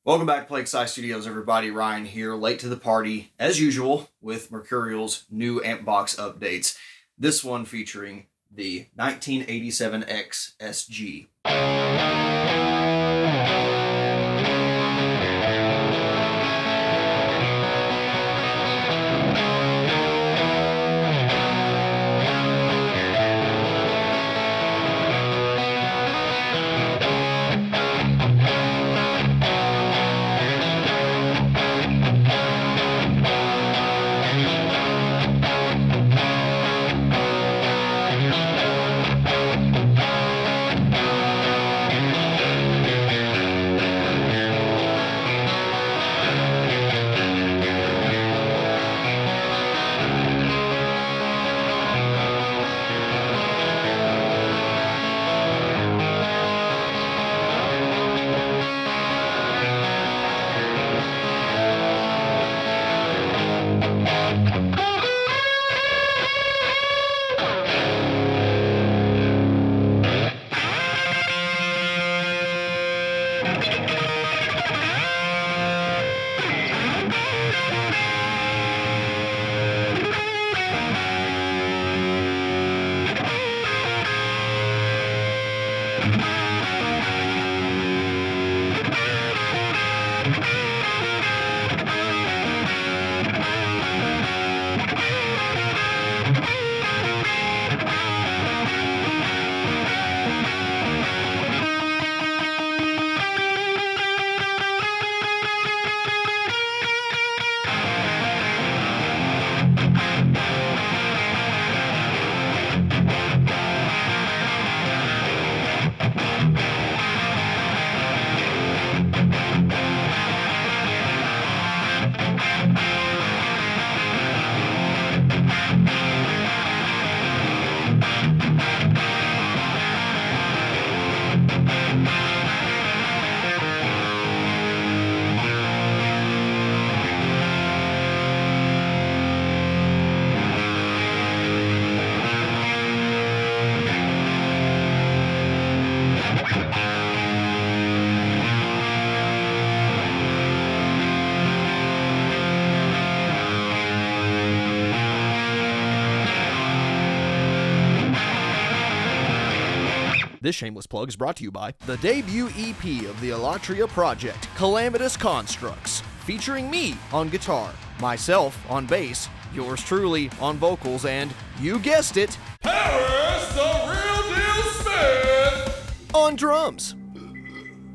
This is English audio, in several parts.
Welcome back to Plague Scythe Studios, everybody. Ryan here, late to the party, as usual, with Mercuriall's new amp box updates. This one featuring the 1987X SG. This shameless plug is brought to you by the debut EP of the Elatria project, Calamitous Constructs, featuring me on guitar, myself on bass, yours truly on vocals, and, you guessed it, Harris the Real Deal Smith on drums.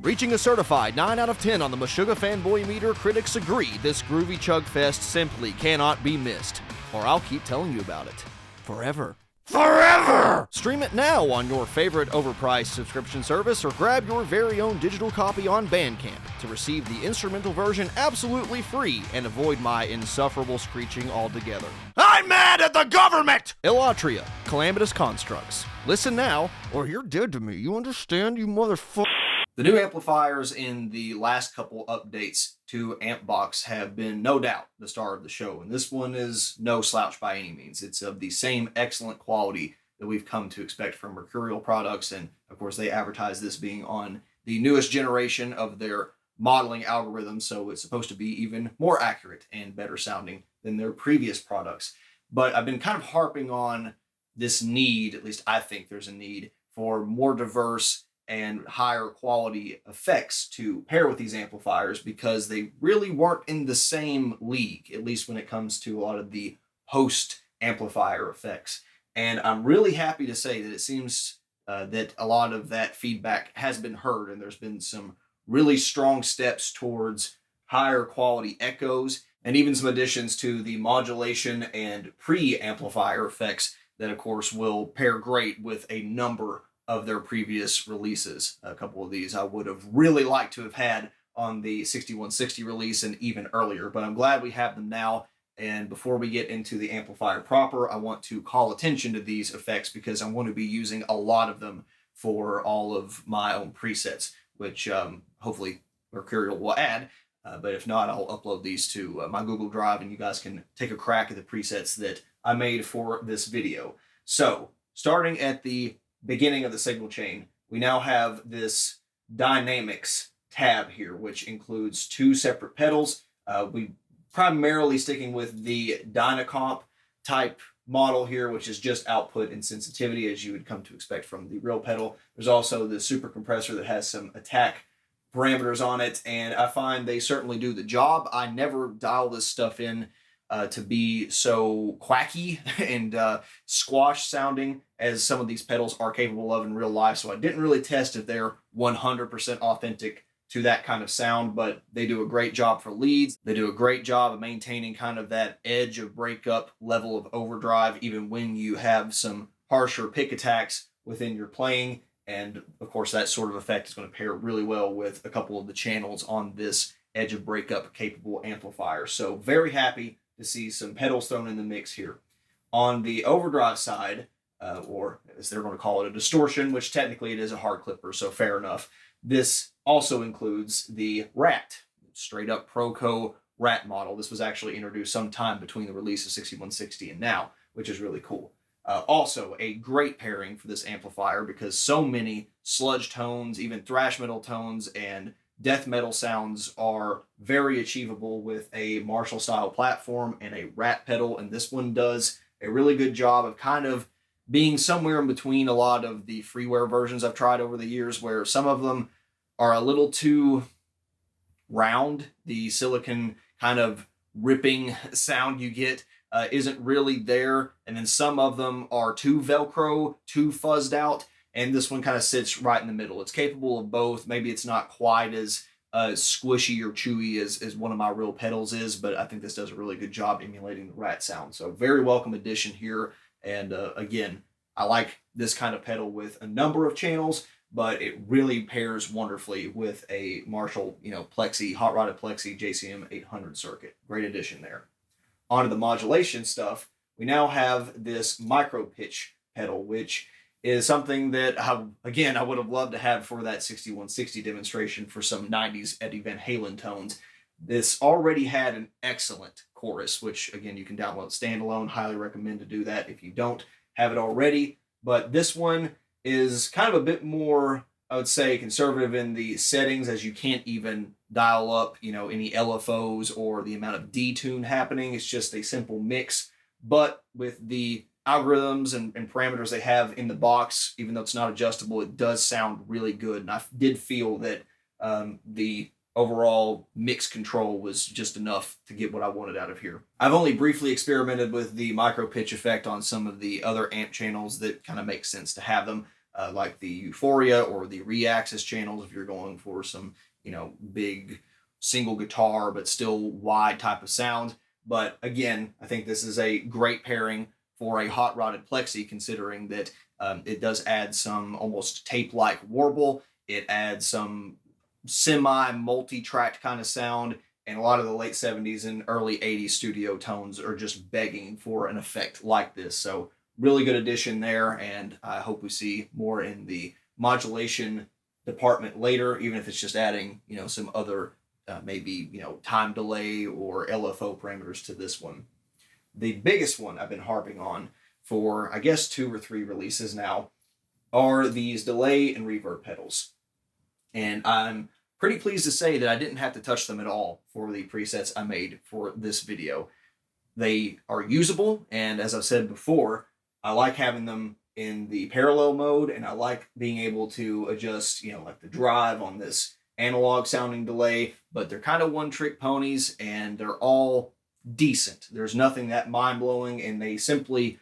Reaching a certified 9 out of 10 on the Meshuggah Fanboy Meter, critics agree this groovy chug fest simply cannot be missed. Or I'll keep telling you about it. Forever. Forever! Stream it now on your favorite overpriced subscription service or grab your very own digital copy on Bandcamp to receive the instrumental version absolutely free and avoid my insufferable screeching altogether. I'm mad at the government! Elatria, Calamitous Constructs. Listen now, or you're dead to me. You understand, you motherfucker? The new amplifiers in the last couple updates to Ampbox have been no doubt the star of the show, and this one is no slouch by any means. It's of the same excellent quality that we've come to expect from Mercurial products, and of course they advertise this being on the newest generation of their modeling algorithm, so it's supposed to be even more accurate and better sounding than their previous products. But I've been kind of harping on this need, at least I think there's a need, for more diverse and higher quality effects to pair with these amplifiers because they really weren't in the same league, at least when it comes to a lot of the post amplifier effects. And I'm really happy to say that it seems that a lot of that feedback has been heard, and there's been some really strong steps towards higher quality echoes and even some additions to the modulation and pre-amplifier effects that of course will pair great with a number of their previous releases. A couple of these I would have really liked to have had on the 6160 release and even earlier, but I'm glad we have them now. And before we get into the amplifier proper, I want to call attention to these effects because I want to be using a lot of them for all of my own presets, which hopefully Mercurial will add. But if not, I'll upload these to my Google Drive and you guys can take a crack at the presets that I made for this video. So, starting at the beginning of the signal chain, we now have this dynamics tab here, which includes 2 separate pedals. We primarily sticking with the Dynacomp type model here, which is just output and sensitivity as you would come to expect from the real pedal. There's also the super compressor that has some attack parameters on it, and I find they certainly do the job. I never dial this stuff in to be so quacky and squash sounding as some of these pedals are capable of in real life, so I didn't really test if they're 100% authentic to that kind of sound, but they do a great job for leads. They do a great job of maintaining kind of that edge of breakup level of overdrive, even when you have some harsher pick attacks within your playing. And of course, that sort of effect is going to pair really well with a couple of the channels on this edge of breakup capable amplifier. So very happy to see some pedals thrown in the mix here. On the overdrive side, or as they're going to call it, a distortion, which technically it is a hard clipper, so fair enough. This also includes the Rat, straight up Proco Rat model. This was actually introduced sometime between the release of 6160 and now, which is really cool. Also, a great pairing for this amplifier because so many sludge tones, even thrash metal tones, and death metal sounds are very achievable with a Marshall style platform and a Rat pedal, and this one does a really good job of kind of being somewhere in between a lot of the freeware versions I've tried over the years, where some of them are a little too round. The silicon kind of ripping sound you get isn't really there, and then some of them are too Velcro, too fuzzed out, and this one kind of sits right in the middle. It's capable of both. Maybe it's not quite as squishy or chewy as one of my real pedals is, but I think this does a really good job emulating the Rat sound. So very welcome addition here. And again, I like this kind of pedal with a number of channels, but it really pairs wonderfully with a Marshall, Plexi, hot rodded Plexi JCM 800 circuit. Great addition there. On to the modulation stuff, we now have this micro pitch pedal, which is something that, I would have loved to have for that 6160 demonstration for some 90s Eddie Van Halen tones. This already had an excellent chorus, which, again, you can download standalone. Highly recommend to do that if you don't have it already. But this one is kind of a bit more, I would say, conservative in the settings, as you can't even dial up, any LFOs or the amount of detune happening. It's just a simple mix. But with the algorithms and parameters they have in the box, even though it's not adjustable, it does sound really good. And I did feel that the overall mix control was just enough to get what I wanted out of here. I've only briefly experimented with the micro pitch effect on some of the other amp channels that kind of make sense to have them, like the Euphoria or the Reaxis channels if you're going for some, big single guitar but still wide type of sound. But again, I think this is a great pairing for a hot rodded Plexi, considering that it does add some almost tape-like warble. It adds some semi-multi-tracked kind of sound, and a lot of the late 70s and early 80s studio tones are just begging for an effect like this. So really good addition there, and I hope we see more in the modulation department later, even if it's just adding, some other maybe, time delay or LFO parameters to this one. The biggest one I've been harping on for, I guess, 2 or 3 releases now are these delay and reverb pedals. And I'm pretty pleased to say that I didn't have to touch them at all for the presets I made for this video. They are usable, and as I've said before, I like having them in the parallel mode, and I like being able to adjust, like the drive on this analog sounding delay, but they're kind of one-trick ponies, and they're all decent. There's nothing that mind-blowing, and they simply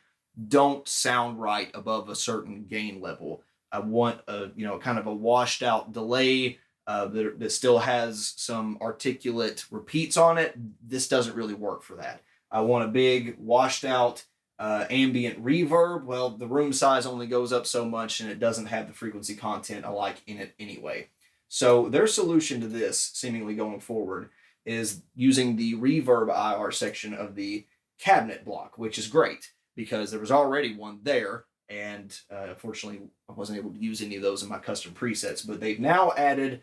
don't sound right above a certain gain level. I want a, kind of a washed out delay that still has some articulate repeats on it. This doesn't really work for that. I want a big washed out ambient reverb. Well, the room size only goes up so much, and it doesn't have the frequency content I like in it anyway. So their solution to this, seemingly going forward, is using the reverb IR section of the cabinet block, which is great because there was already one there. And unfortunately, I wasn't able to use any of those in my custom presets, but they've now added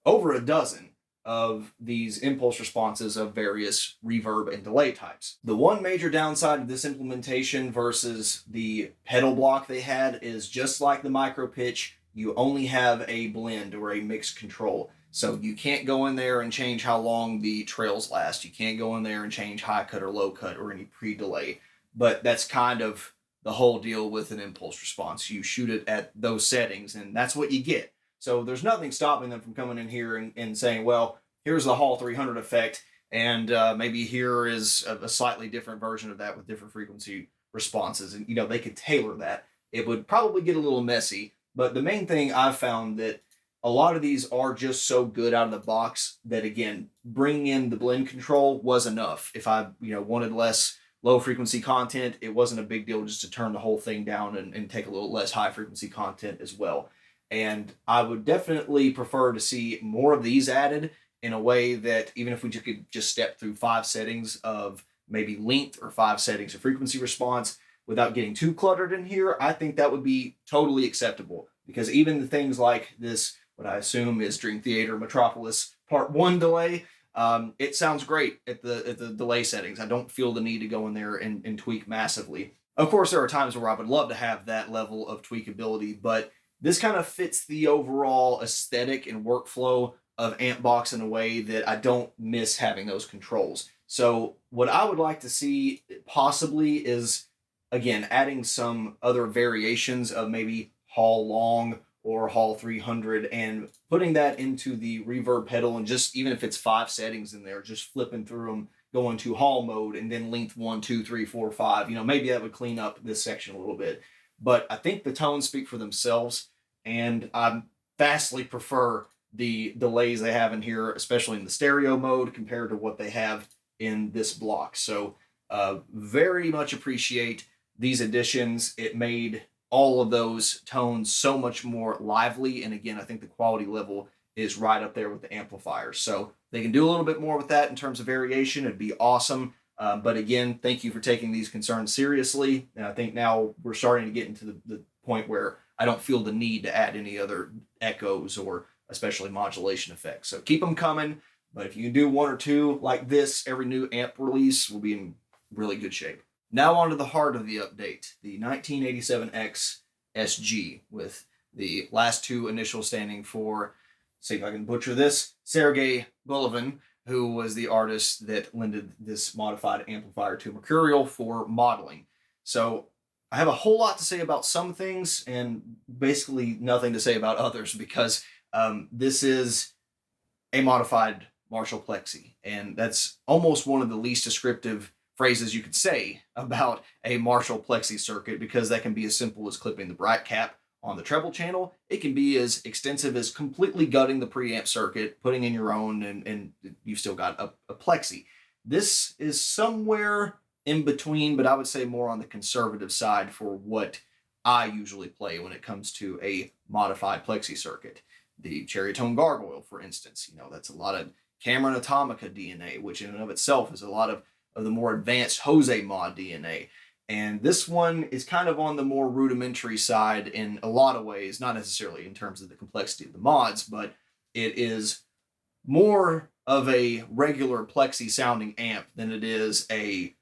over a dozen of these impulse responses of various reverb and delay types. The one major downside of this implementation versus the pedal block they had is just like the micro pitch, you only have a blend or a mix control. So you can't go in there and change how long the trails last. You can't go in there and change high cut or low cut or any pre-delay. But that's kind of the whole deal with an impulse response. You shoot it at those settings, and that's what you get. So there's nothing stopping them from coming in here and saying, well, here's the Hall 300 effect, and maybe here is a slightly different version of that with different frequency responses. And, they could tailor that. It would probably get a little messy, but the main thing I've found that a lot of these are just so good out of the box that, again, bringing in the blend control was enough. If I, wanted less low frequency content, it wasn't a big deal just to turn the whole thing down and take a little less high frequency content as well. And I would definitely prefer to see more of these added in a way that even if we could just step through 5 settings of maybe length or 5 settings of frequency response without getting too cluttered in here, I think that would be totally acceptable. Because even the things like this, what I assume is Dream Theater Metropolis Part 1 delay, it sounds great at the delay settings. I don't feel the need to go in there and tweak massively. Of course, there are times where I would love to have that level of tweakability, but this kind of fits the overall aesthetic and workflow of Ampbox in a way that I don't miss having those controls. So what I would like to see possibly is, again, adding some other variations of maybe Hall Long or Hall 300 and putting that into the reverb pedal, and just even if it's 5 settings in there, just flipping through them, going to Hall mode and then length 1, 2, 3, 4, 5. Maybe that would clean up this section a little bit. But I think the tones speak for themselves, and I vastly prefer the delays they have in here, especially in the stereo mode, compared to what they have in this block. So very much appreciate these additions. It made all of those tones so much more lively. And again, I think the quality level is right up there with the amplifiers. So they can do a little bit more with that in terms of variation. It'd be awesome. But again, thank you for taking these concerns seriously. And I think now we're starting to get into the point where I don't feel the need to add any other echoes or especially modulation effects. So keep them coming. But if you do 1 or 2 like this, every new amp release will be in really good shape. Now on to the heart of the update, the 1987X SG, with the last 2 initials standing for, see if I can butcher this, Sergei Golovin, who was the artist that lended this modified amplifier to Mercuriall for modeling. So I have a whole lot to say about some things and basically nothing to say about others, because this is a modified Marshall Plexi, and that's almost one of the least descriptive phrases you could say about a Marshall Plexi circuit, because that can be as simple as clipping the bright cap on the treble channel. It can be as extensive as completely gutting the preamp circuit, putting in your own, and you've still got a Plexi. This is somewhere in between, but I would say more on the conservative side for what I usually play when it comes to a modified Plexi circuit. The Cherry Tone Gargoyle, for instance, that's a lot of Cameron Atomica DNA, which in and of itself is a lot of the more advanced Jose mod DNA. And this one is kind of on the more rudimentary side in a lot of ways, not necessarily in terms of the complexity of the mods, but it is more of a regular Plexi sounding amp than it is a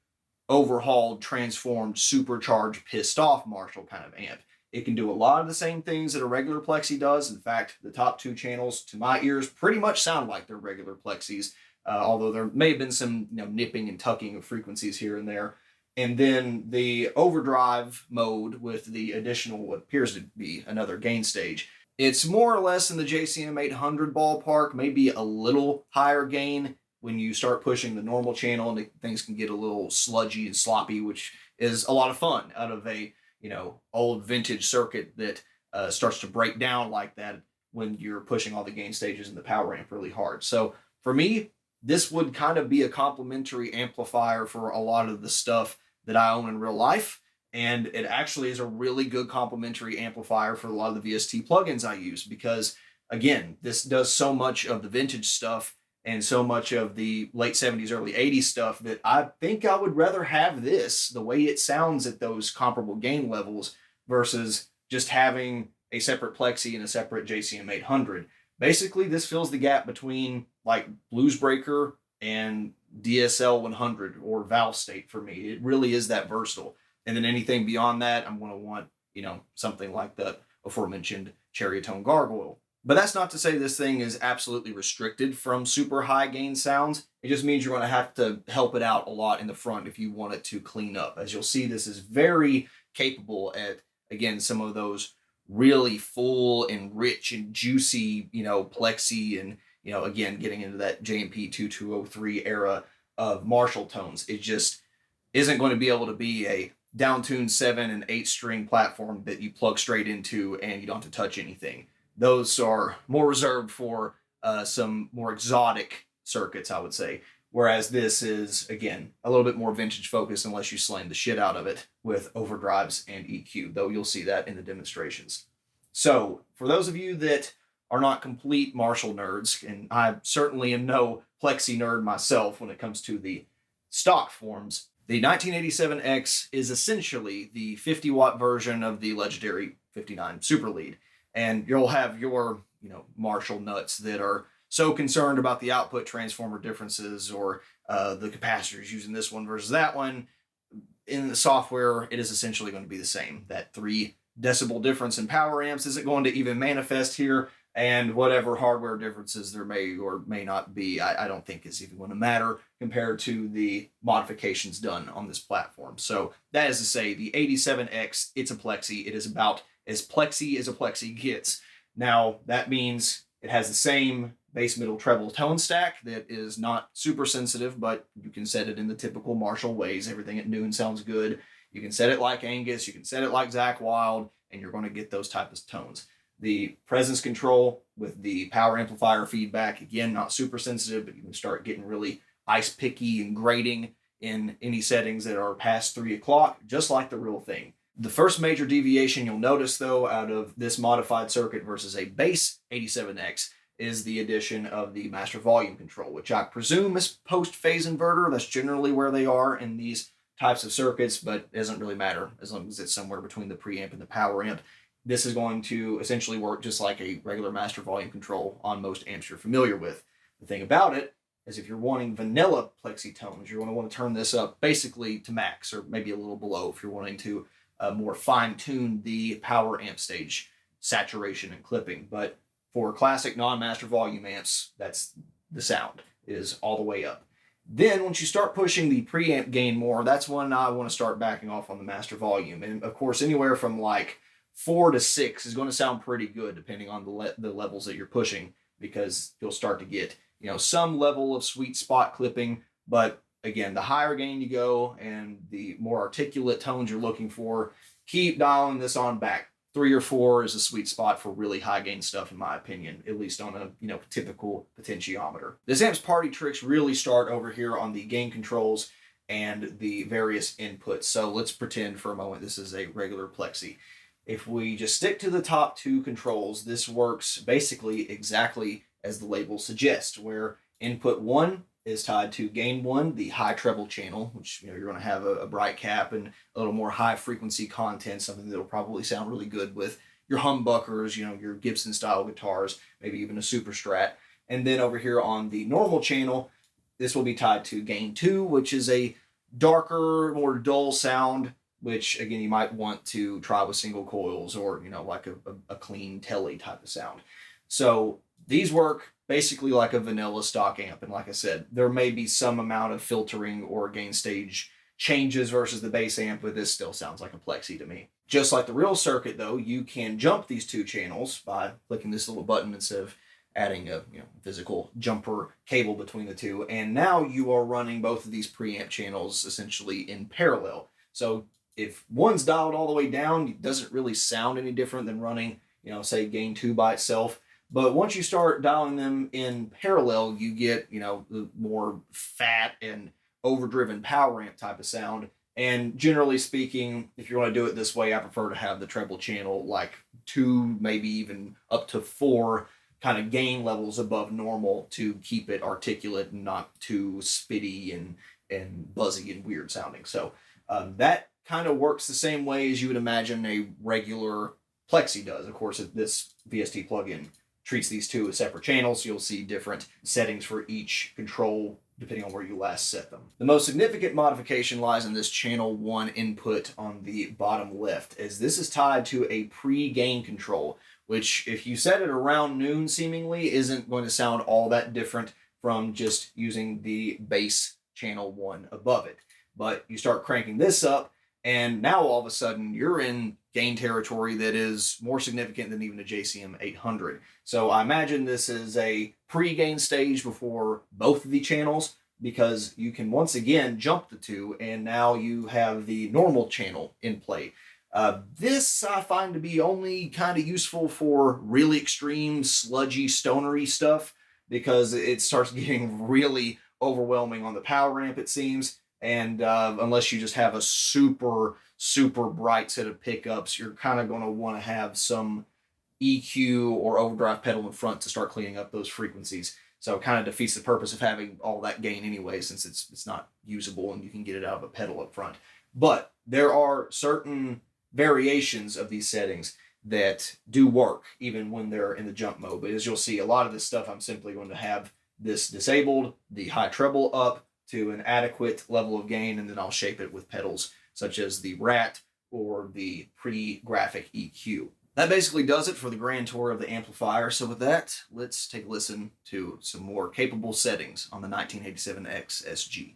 overhauled, transformed, supercharged, pissed off Marshall kind of amp. It can do a lot of the same things that a regular Plexi does. In fact, the top 2 channels, to my ears, pretty much sound like they're regular Plexis, although there may have been some nipping and tucking of frequencies here and there. And then the overdrive mode with the additional, what appears to be another gain stage. It's more or less in the JCM 800 ballpark, maybe a little higher gain when you start pushing the normal channel, and things can get a little sludgy and sloppy, which is a lot of fun out of a old vintage circuit that starts to break down like that when you're pushing all the gain stages and the power amp really hard. So for me, this would kind of be a complementary amplifier for a lot of the stuff that I own in real life. And it actually is a really good complementary amplifier for a lot of the VST plugins I use, because again, this does so much of the vintage stuff and so much of the late 70s, early 80s stuff that I think I would rather have this, the way it sounds at those comparable gain levels, versus just having a separate Plexi and a separate JCM 800. Basically, this fills the gap between like Bluesbreaker and DSL 100 or Valve State for me. It really is that versatile. And then anything beyond that, I'm going to want, something like the aforementioned Cherry Tone Gargoyle. But that's not to say this thing is absolutely restricted from super high gain sounds. It just means you're going to have to help it out a lot in the front if you want it to clean up. As you'll see, this is very capable at, again, some of those really full and rich and juicy, Plexi and, again, getting into that JMP 2203 era of Marshall tones. It just isn't going to be able to be a down-tuned 7 and 8 string platform that you plug straight into and you don't have to touch anything. Those are more reserved for some more exotic circuits, I would say. Whereas this is, again, a little bit more vintage focused unless you slam the shit out of it with overdrives and EQ, though you'll see that in the demonstrations. So, for those of you that are not complete Marshall nerds, and I certainly am no Plexi nerd myself when it comes to the stock forms, the 1987X is essentially the 50-watt version of the legendary 59 Super Lead. And you'll have your, Marshall nuts that are so concerned about the output transformer differences or the capacitors using this one versus that one. In the software, it is essentially going to be the same. That 3 decibel difference in power amps isn't going to even manifest here, and whatever hardware differences there may or may not be, I don't think is even going to matter compared to the modifications done on this platform. So that is to say, the 87X, it's a Plexi. It is about as Plexi as a Plexi gets. Now, that means it has the same bass, middle, treble tone stack that is not super sensitive, but you can set it in the typical Marshall ways. Everything at noon sounds good. You can set it like Angus, you can set it like Zach Wild, and you're going to get those types of tones. The presence control with the power amplifier feedback, again, not super sensitive, but you can start getting really ice picky and grating in any settings that are past 3 o'clock, just like the real thing. The first major deviation you'll notice, though, out of this modified circuit versus a base 87X is the addition of the master volume control, which I presume is post-phase inverter. That's generally where they are in these types of circuits, but it doesn't really matter as long as it's somewhere between the preamp and the power amp. This is going to essentially work just like a regular master volume control on most amps you're familiar with. The thing about it is if you're wanting vanilla Plexi tones, you're going to want to turn this up basically to max or maybe a little below if you're wanting to more fine-tune the power amp stage saturation and clipping. But for classic non-master volume amps, that's the sound, is all the way up. Then once you start pushing the preamp gain more, that's when I want to start backing off on the master volume. And of course, anywhere from like 4 to 6 is going to sound pretty good depending on the levels that you're pushing, because you'll start to get, some level of sweet spot clipping. But again, the higher gain you go and the more articulate tones you're looking for, keep dialing this on back. 3 or 4 is a sweet spot for really high gain stuff, in my opinion, at least on a typical potentiometer. This amp's party tricks really start over here on the gain controls and the various inputs. So let's pretend for a moment this is a regular Plexi. If we just stick to the top 2 controls, this works basically exactly as the label suggests, where input 1 is tied to gain 1, the high treble channel, which you're going to have a bright cap and a little more high frequency content, something that will probably sound really good with your humbuckers, your Gibson style guitars, maybe even a super strat. And then over here on the normal channel, this will be tied to gain 2, which is a darker, more dull sound, which again you might want to try with single coils or like a clean telly type of sound. So these work basically like a vanilla stock amp. And like I said, there may be some amount of filtering or gain stage changes versus the bass amp, but this still sounds like a Plexi to me. Just like the real circuit, though, you can jump these 2 channels by clicking this little button instead of adding a physical jumper cable between the 2. And now you are running both of these preamp channels essentially in parallel. So if one's dialed all the way down, it doesn't really sound any different than running, say gain 2 by itself. But once you start dialing them in parallel, you get, the more fat and overdriven power amp type of sound. And generally speaking, if you want to do it this way, I prefer to have the treble channel like 2, maybe even up to 4 kind of gain levels above normal to keep it articulate and not too spitty and buzzy and weird sounding. So that kind of works the same way as you would imagine a regular Plexi does. Of course, this VST plugin treats these 2 as separate channels, so you'll see different settings for each control depending on where you last set them. The most significant modification lies in this channel 1 input on the bottom left, as this is tied to a pre-gain control, which if you set it around noon seemingly isn't going to sound all that different from just using the bass channel 1 above it. But you start cranking this up, and now all of a sudden you're in gain territory that is more significant than even a JCM 800. So I imagine this is a pre-gain stage before both of the channels, because you can once again jump the two, and now you have the normal channel in play. This I find to be only kind of useful for really extreme, sludgy, stonery stuff, because it starts getting really overwhelming on the power amp, it seems. And unless you just have a super, super bright set of pickups, you're kind of going to want to have some EQ or overdrive pedal in front to start cleaning up those frequencies. So it kind of defeats the purpose of having all that gain anyway, since it's not usable and you can get it out of a pedal up front. But there are certain variations of these settings that do work even when they're in the jump mode. But as you'll see, a lot of this stuff I'm simply going to have this disabled, the high treble up to an adequate level of gain, and then I'll shape it with pedals such as the Rat or the pre-graphic EQ. That basically does it for the grand tour of the amplifier. So with that, let's take a listen to some more capable settings on the 1987X SG.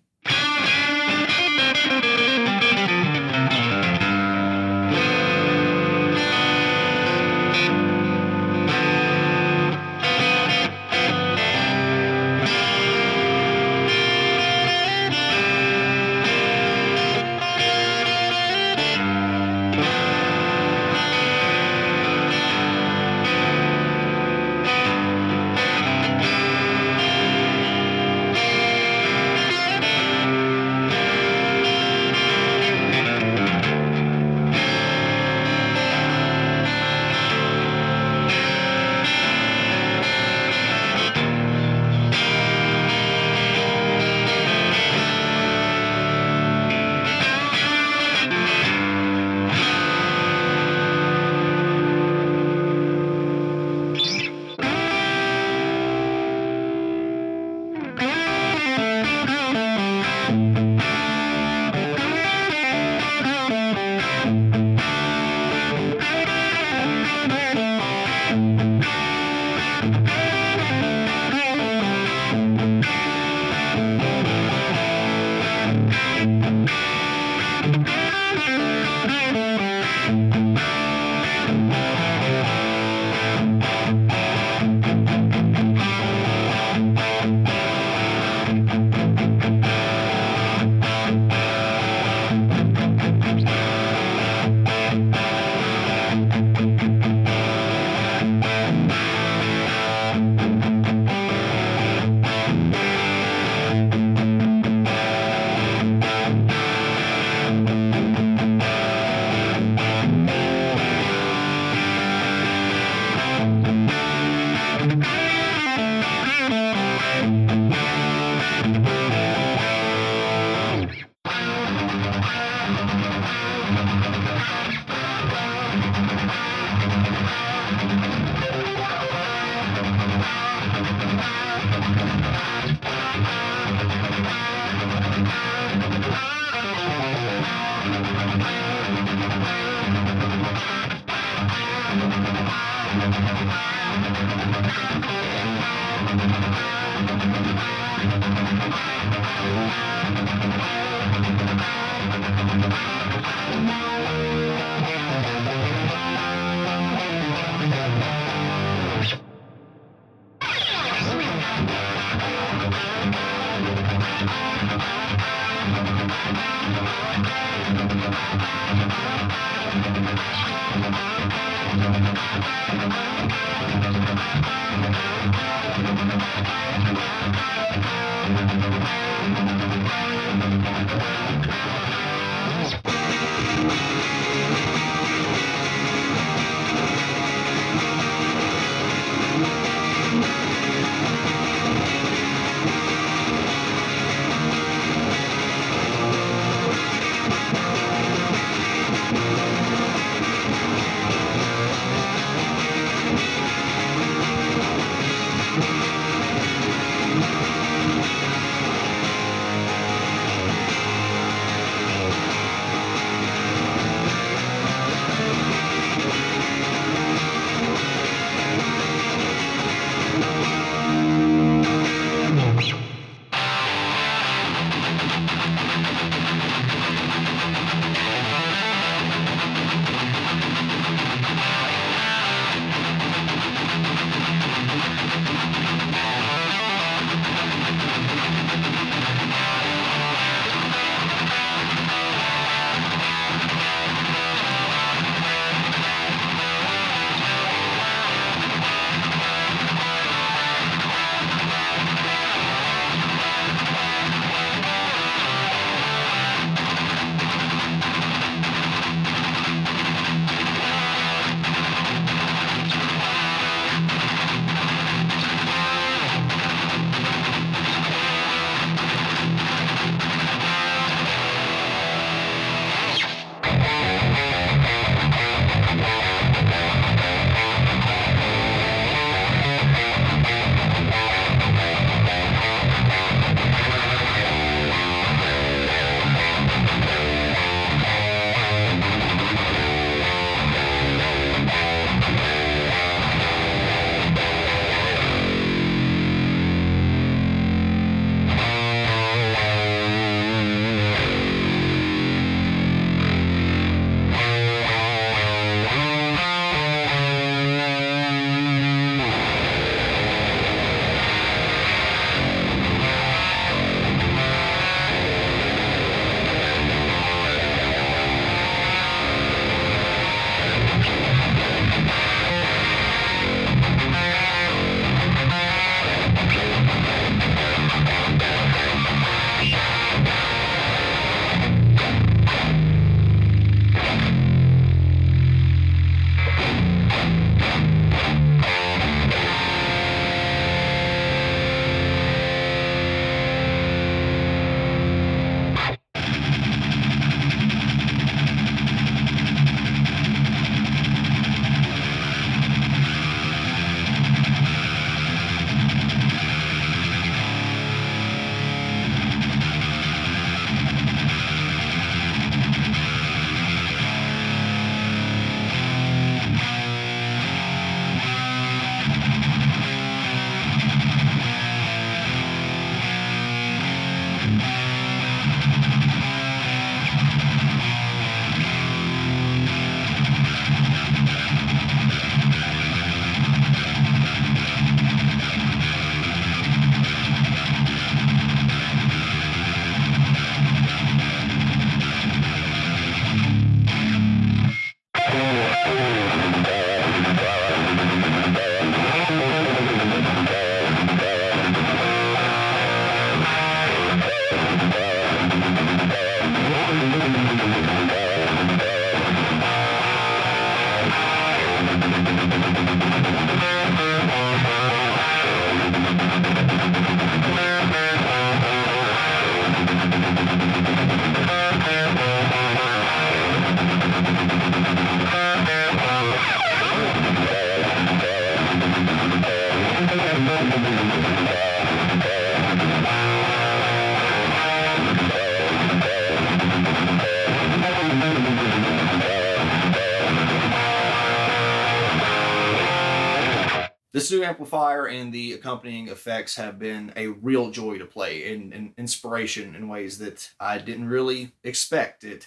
This new amplifier and the accompanying effects have been a real joy to play and inspiration in ways that I didn't really expect. It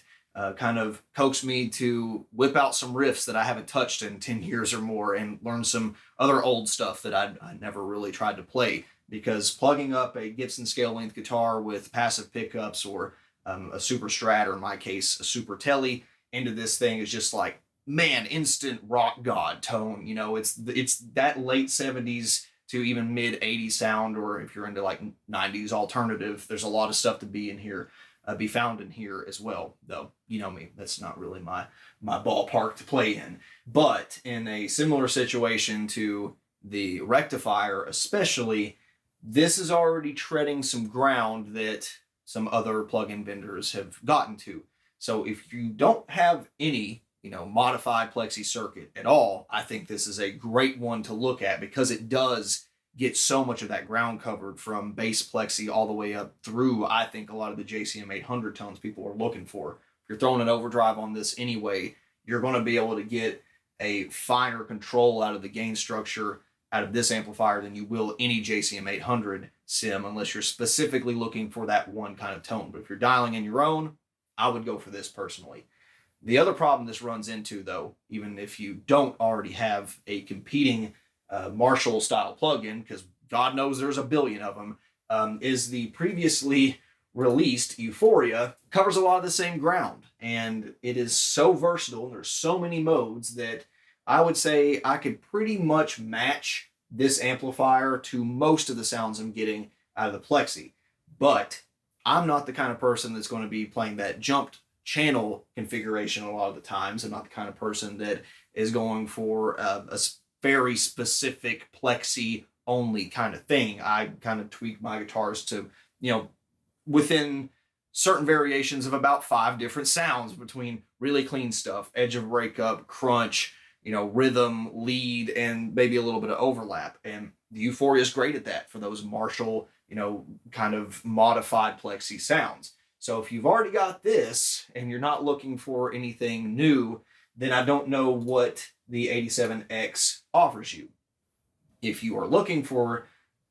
kind of coaxed me to whip out some riffs that I haven't touched in 10 years or more and learn some other old stuff that I never really tried to play. Because plugging up a Gibson scale length guitar with passive pickups or a super strat, or in my case, a super telly, into this thing is just like, man, instant rock god tone. You know, it's that late 70s to even mid 80s sound, or if you're into like 90s alternative, there's a lot of stuff to be found in here as well. Though, you know me, that's not really my ballpark to play in. But in a similar situation to the rectifier, especially, this is already treading some ground that some other plugin vendors have gotten to. So if you don't have any, modified Plexi circuit at all, I think this is a great one to look at, because it does get so much of that ground covered from bass Plexi all the way up through, I think, a lot of the JCM 800 tones people are looking for. If you're throwing an overdrive on this anyway, you're going to be able to get a finer control out of the gain structure out of this amplifier than you will any JCM 800 sim, unless you're specifically looking for that one kind of tone. But if you're dialing in your own, I would go for this personally. The other problem this runs into, though, even if you don't already have a competing Marshall style plugin, because God knows there's a billion of them, is the previously released Euphoria covers a lot of the same ground, and it is so versatile, and there's so many modes that I would say I could pretty much match this amplifier to most of the sounds I'm getting out of the Plexi. But I'm not the kind of person that's going to be playing that jumped channel configuration a lot of the times. I'm not the kind of person that is going for a very specific Plexi only kind of thing. I kind of tweak my guitars to, within certain variations of about 5 different sounds, between really clean stuff, edge of breakup, crunch, rhythm, lead, and maybe a little bit of overlap. And the Euphoria is great at that for those Marshall, kind of modified Plexi sounds. So if you've already got this and you're not looking for anything new, then I don't know what the 87X offers you. If you are looking for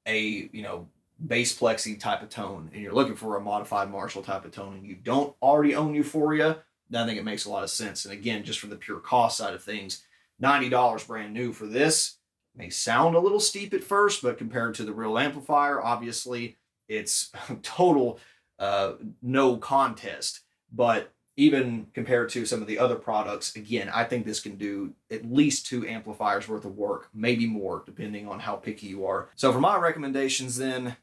a, bass Plexi type of tone, and you're looking for a modified Marshall type of tone, and you don't already own Euphoria, then I think it makes a lot of sense. And again, just from the pure cost side of things, $90 brand new for this may sound a little steep at first, but compared to the real amplifier, obviously it's total no contest. But even compared to some of the other products, again, I think this can do at least 2 amplifiers worth of work, maybe more, depending on how picky you are. So for my recommendations then,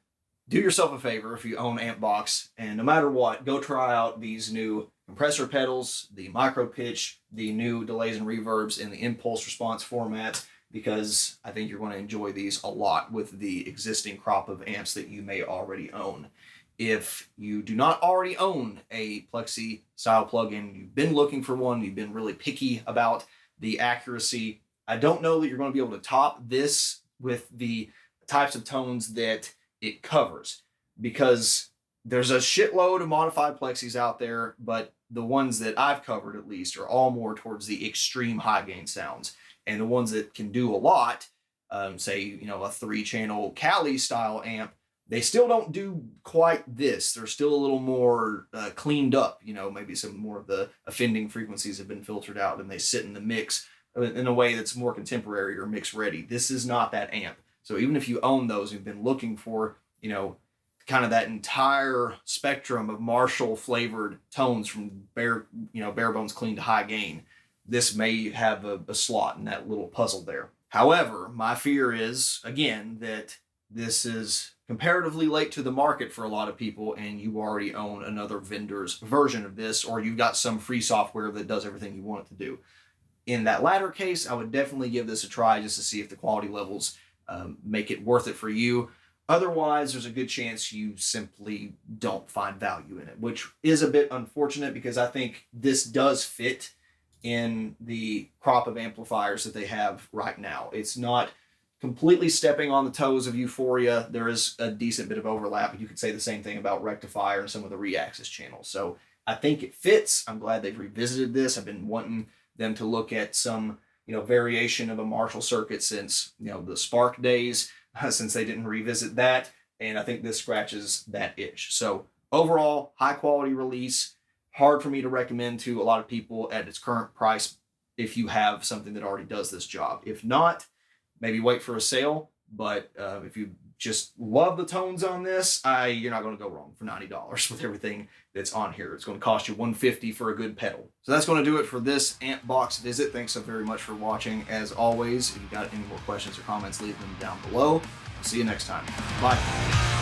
do yourself a favor if you own Ampbox, and no matter what, go try out these new compressor pedals, the micro pitch, the new delays and reverbs in the impulse response format, because I think you're going to enjoy these a lot with the existing crop of amps that you may already own. If you do not already own a Plexi style plugin, you've been looking for one, you've been really picky about the accuracy, I don't know that you're going to be able to top this with the types of tones that it covers, because there's a shitload of modified Plexis out there, but the ones that I've covered at least are all more towards the extreme high gain sounds. And the ones that can do a lot, say, a 3-channel Cali style amp, they still don't do quite this. They're still a little more cleaned up. Maybe some more of the offending frequencies have been filtered out and they sit in the mix in a way that's more contemporary or mix ready. This is not that amp. So even if you own those, you've been looking for, kind of that entire spectrum of Marshall flavored tones from bare bones clean to high gain, this may have a slot in that little puzzle there. However, my fear is, again, that this is comparatively late to the market for a lot of people, and you already own another vendor's version of this, or you've got some free software that does everything you want it to do. In that latter case, I would definitely give this a try just to see if the quality levels make it worth it for you. Otherwise, there's a good chance you simply don't find value in it, which is a bit unfortunate, because I think this does fit in the crop of amplifiers that they have right now. It's not completely stepping on the toes of Euphoria. There is a decent bit of overlap. You could say the same thing about Rectifier and some of the Reaxis channels. So I think it fits. I'm glad they've revisited this. I've been wanting them to look at some variation of a Marshall circuit since, the Spark days, since they didn't revisit that. And I think this scratches that itch. So overall, high quality release. Hard for me to recommend to a lot of people at its current price if you have something that already does this job. If not, maybe wait for a sale. But if you just love the tones on this, you're not going to go wrong for $90 with everything that's on here. It's going to cost you $150 for a good pedal. So that's going to do it for this amp box visit. Thanks so very much for watching. As always, if you've got any more questions or comments, leave them down below. I'll see you next time. Bye.